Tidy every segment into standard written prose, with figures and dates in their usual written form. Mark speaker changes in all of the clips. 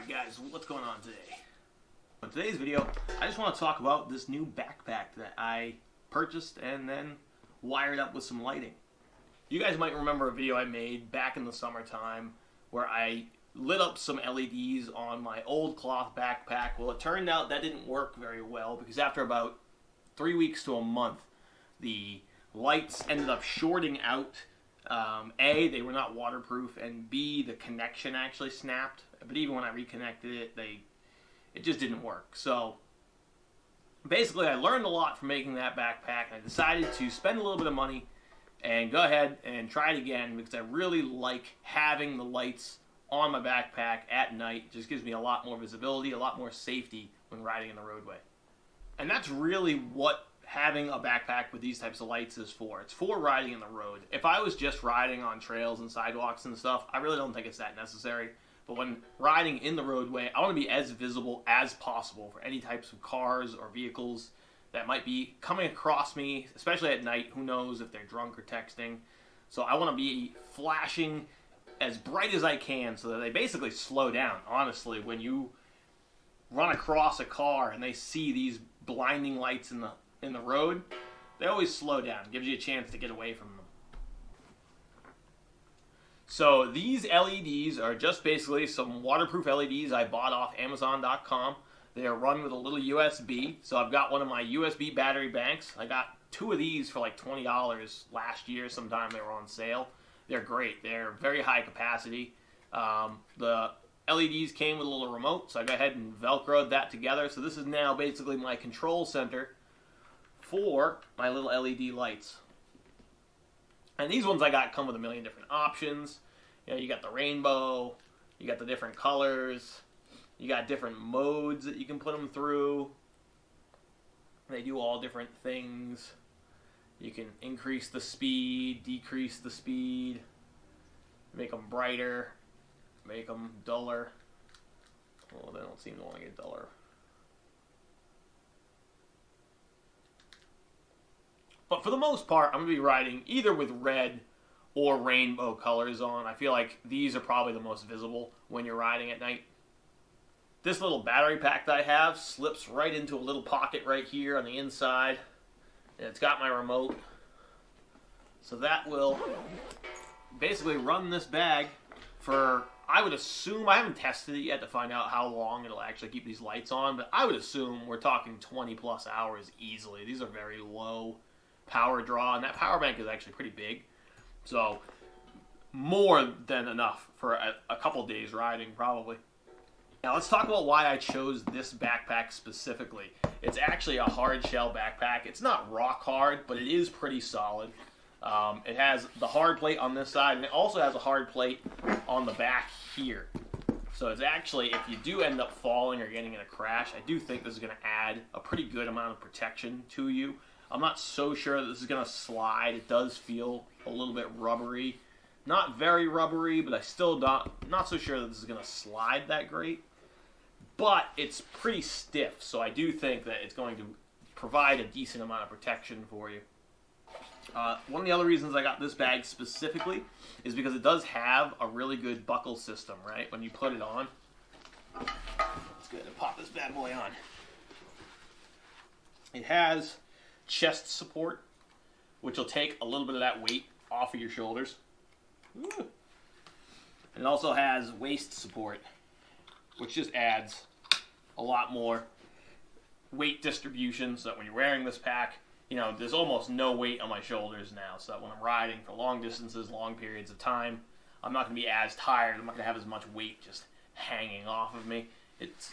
Speaker 1: Alright guys, what's going on today? In today's video, I just want to talk about this new backpack that I purchased and then wired up with some lighting. You guys might remember a video I made back in the summertime where I lit up some LEDs on my old cloth backpack. Well, it turned out that didn't work very well because after about 3 weeks to a month, the lights ended up shorting out. A, they were not waterproof, and B, the connection actually snapped. But even when I reconnected it, it just didn't work. So basically, I learned a lot from making that backpack, and I decided to spend a little bit of money and go ahead and try it again because I really like having the lights on my backpack at night. It just gives me a lot more visibility, a lot more safety when riding in the roadway. And that's really what having a backpack with these types of lights is for. It's for riding in the road. If I was just riding on trails and sidewalks and stuff, I really don't think it's that necessary. But when riding in the roadway, I want to be as visible as possible for any types of cars or vehicles that might be coming across me, especially at night. Who knows if they're drunk or texting. So I want to be flashing as bright as I can so that they basically slow down. Honestly, when you run across a car and they see these blinding lights in the road, they always slow down. It gives you a chance to get away from them. So these LEDs are just basically some waterproof LEDs I bought off Amazon.com. They are run with a little USB. So I've got one of my USB battery banks. I got 2 of these for like $20 last year. Sometime they were on sale. They're great. They're very high capacity. The LEDs came with a little remote, so I go ahead and Velcroed that together. So this is now basically my control center for my little LED lights. And these ones I got come with a million different options. You know, you got the rainbow, you got the different colors, you got different modes that you can put them through. They do all different things. You can increase the speed, decrease the speed, make them brighter, make them duller. Well, they don't seem to want to get duller. But for the most part, I'm going to be riding either with red or rainbow colors on. I feel like these are probably the most visible when you're riding at night. This little battery pack that I have slips right into a little pocket right here on the inside. And it's got my remote. So that will basically run this bag for, I would assume, I haven't tested it yet to find out how long it'll actually keep these lights on, but I would assume we're talking 20 plus hours easily. These are very low power draw, and that power bank is actually pretty big. So more than enough for a couple days riding, probably. Now let's talk about why I chose this backpack specifically. It's actually a hard shell backpack. It's not rock hard, but it is pretty solid. It has the hard plate on this side, and it also has a hard plate on the back here. So it's actually, if you do end up falling or getting in a crash, I do think this is going to add a pretty good amount of protection to you. I'm not so sure that this is going to slide. It does feel a little bit rubbery. Not very rubbery, but I still not so sure that this is going to slide that great. But it's pretty stiff, so I do think that it's going to provide a decent amount of protection for you. One of the other reasons I got this bag specifically is because it does have a really good buckle system, right? When you put it on. Let's go ahead and pop this bad boy on. It has chest support, which will take a little bit of that weight off of your shoulders. And it also has waist support, which just adds a lot more weight distribution so that when you're wearing this pack, you know, there's almost no weight on my shoulders now, so that when I'm riding for long distances, long periods of time, I'm not going to be as tired. I'm not going to have as much weight just hanging off of me. It's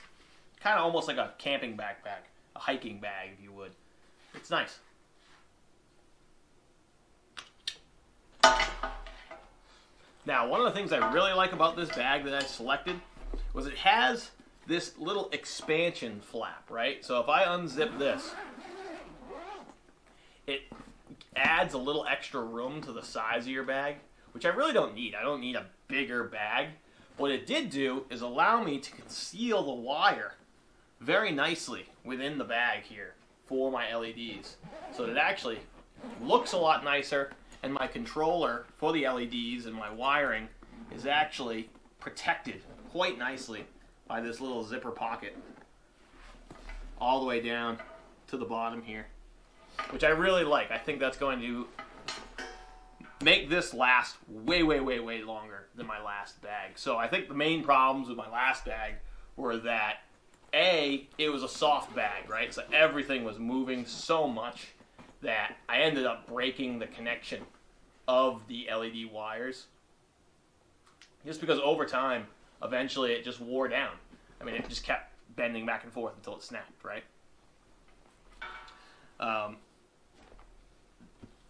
Speaker 1: kind of almost like a camping backpack, a hiking bag, if you would. It's nice. Now, one of the things I really like about this bag that I selected was it has this little expansion flap, right? So if I unzip this, it adds a little extra room to the size of your bag, which I really don't need. I don't need a bigger bag. What it did do is allow me to conceal the wire very nicely within the bag here for my LEDs. So it actually looks a lot nicer, and my controller for the LEDs and my wiring is actually protected quite nicely by this little zipper pocket all the way down to the bottom here, which I really like. I think that's going to make this last way, way, way, way longer than my last bag. So I think the main problems with my last bag were that, A, it was a soft bag, right? So everything was moving so much that I ended up breaking the connection of the LED wires. Just because over time, eventually it just wore down. I mean, it just kept bending back and forth until it snapped, right?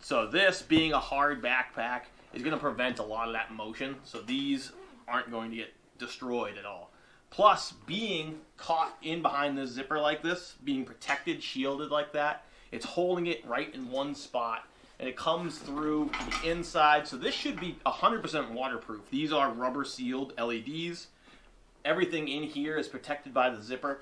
Speaker 1: So this, being a hard backpack, is going to prevent a lot of that motion. So these aren't going to get destroyed at all. Plus, being caught in behind this zipper like this, being protected, shielded like that, it's holding it right in one spot, and it comes through the inside. So this should be 100% waterproof. These are rubber sealed LEDs. Everything in here is protected by the zipper,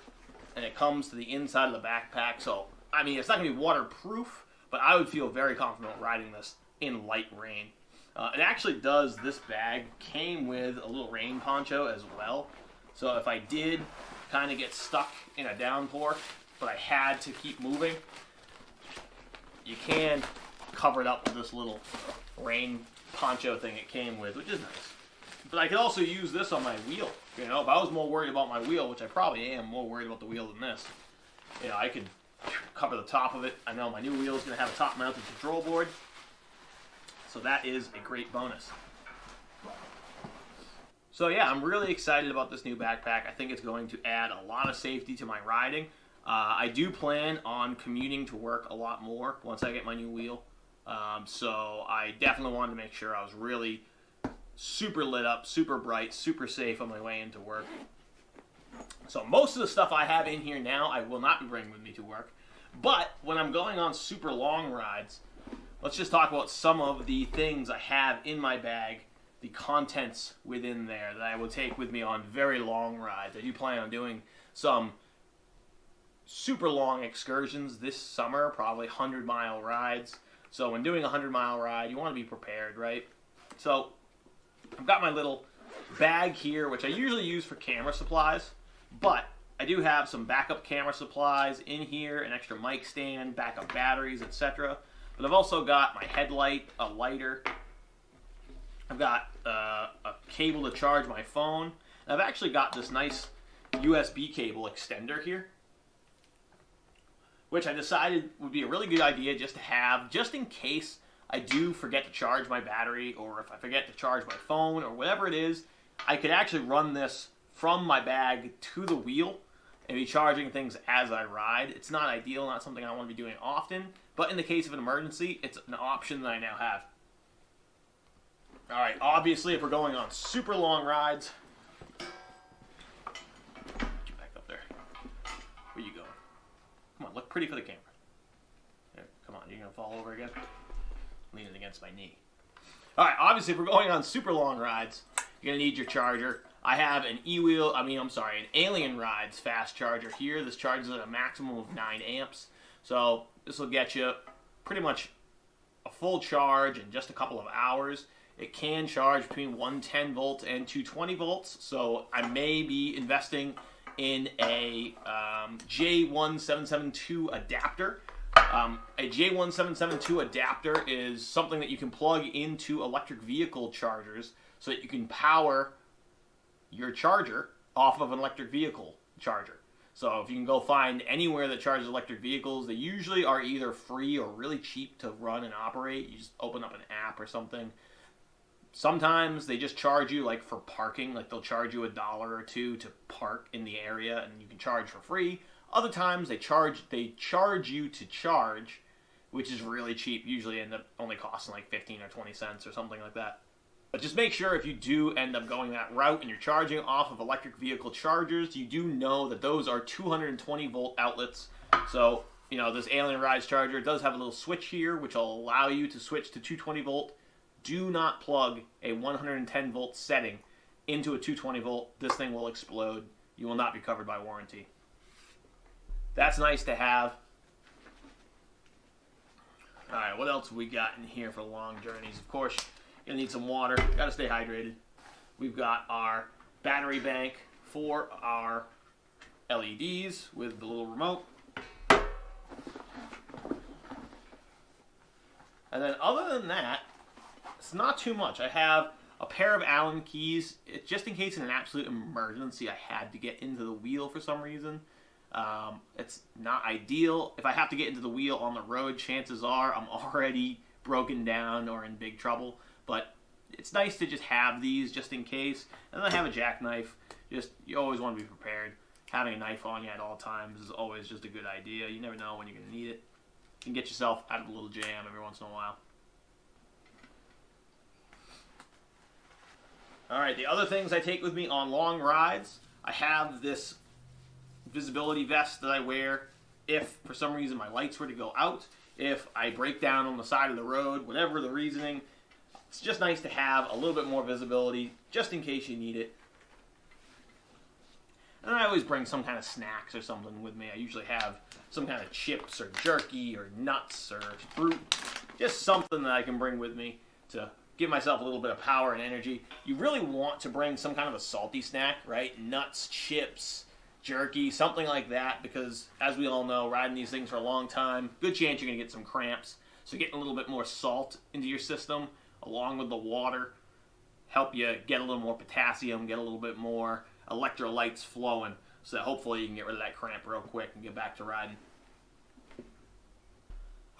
Speaker 1: and it comes to the inside of the backpack. So, I mean, it's not going to be waterproof, but I would feel very confident riding this in light rain. It actually does, this bag came with a little rain poncho as well. So if I did kind of get stuck in a downpour, but I had to keep moving, you can cover it up with this little rain poncho thing it came with, which is nice. But I could also use this on my wheel. You know, if I was more worried about my wheel, which I probably am more worried about the wheel than this, you know, I could cover the top of it. I know my new wheel is going to have a top-mounted control board, so that is a great bonus. So yeah, I'm really excited about this new backpack. I think it's going to add a lot of safety to my riding. I do plan on commuting to work a lot more once I get my new wheel. So I definitely wanted to make sure I was really super lit up, super bright, super safe on my way into work. So most of the stuff I have in here now, I will not be bringing with me to work. But when I'm going on super long rides, let's just talk about some of the things I have in my bag, the contents within there that I will take with me on very long rides. I do plan on doing some super long excursions this summer, probably 100-mile rides. So when doing a 100-mile ride, you want to be prepared, right? So I've got my little bag here, which I usually use for camera supplies, but I do have some backup camera supplies in here, an extra mic stand, backup batteries, etc. But I've also got my headlight, a lighter. I've got a cable to charge my phone. And I've actually got this nice USB cable extender here, which I decided would be a really good idea just to have, just in case I do forget to charge my battery, or if I forget to charge my phone, or whatever it is, I could actually run this from my bag to the wheel and be charging things as I ride. It's not ideal, not something I want to be doing often, but in the case of an emergency, it's an option that I now have. Alright, obviously if we're going on super long rides, get you back up there. Where you going? Come on, look pretty for the camera. There, come on, you're going to fall over again? Leaning against my knee. Alright, obviously if we're going on super long rides, you're going to need your charger. I have an an Alien Rides fast charger here. This charges at a maximum of 9 amps. So this will get you pretty much a full charge in just a couple of hours. It can charge between 110 volts and 220 volts. So I may be investing in a J1772 adapter. A J1772 adapter is something that you can plug into electric vehicle chargers so that you can power your charger off of an electric vehicle charger. So if you can go find anywhere that charges electric vehicles, they usually are either free or really cheap to run and operate. You just open up an app or something. Sometimes they just charge you like for parking, like they'll charge you $1 or $2 to park in the area and you can charge for free. Other times they charge you to charge, which is really cheap. Usually end up only costing like 15 or 20 cents or something like that. But just make sure if you do end up going that route and you're charging off of electric vehicle chargers, you do know that those are 220 volt outlets. So, you know, this Alien Rides charger does have a little switch here, which will allow you to switch to 220 volt. Do not plug a 110 volt setting into a 220 volt. This thing will explode. You will not be covered by warranty. That's nice to have. Alright, what else have we got in here for long journeys? Of course, you'll need some water. Got to stay hydrated. We've got our battery bank for our LEDs with the little remote. And then other than that, it's not too much. I have a pair of Allen keys, just in case in an absolute emergency I had to get into the wheel for some reason. It's not ideal. If I have to get into the wheel on the road, chances are I'm already broken down or in big trouble. But it's nice to just have these just in case. And then I have a jackknife. You always want to be prepared. Having a knife on you at all times is always just a good idea. You never know when you're going to need it. You can get yourself out of a little jam every once in a while. Alright, the other things I take with me on long rides, I have this visibility vest that I wear if for some reason my lights were to go out, if I break down on the side of the road, whatever the reasoning. It's just nice to have a little bit more visibility just in case you need it. And I always bring some kind of snacks or something with me. I usually have some kind of chips or jerky or nuts or fruit. Just something that I can bring with me to give myself a little bit of power and energy. You really want to bring some kind of a salty snack, right? Nuts, chips, jerky, something like that, because as we all know, riding these things for a long time, good chance you're going to get some cramps. So getting a little bit more salt into your system along with the water help you get a little more potassium, get a little bit more electrolytes flowing, so that hopefully you can get rid of that cramp real quick and get back to riding.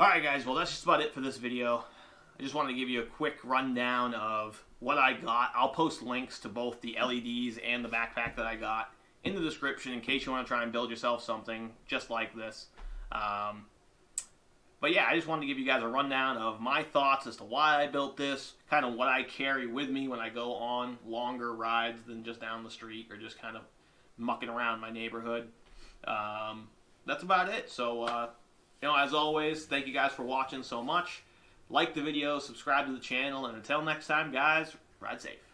Speaker 1: Alright guys, well that's just about it for this video. I just wanted to give you a quick rundown of what I got. I'll post links to both the LEDs and the backpack that I got in the description in case you want to try and build yourself something just like this. But yeah, I just wanted to give you guys a rundown of my thoughts as to why I built this, kind of what I carry with me when I go on longer rides than just down the street or just kind of mucking around my neighborhood. That's about it. So, as always, thank you guys for watching so much. Like the video, subscribe to the channel, and until next time, guys, ride safe.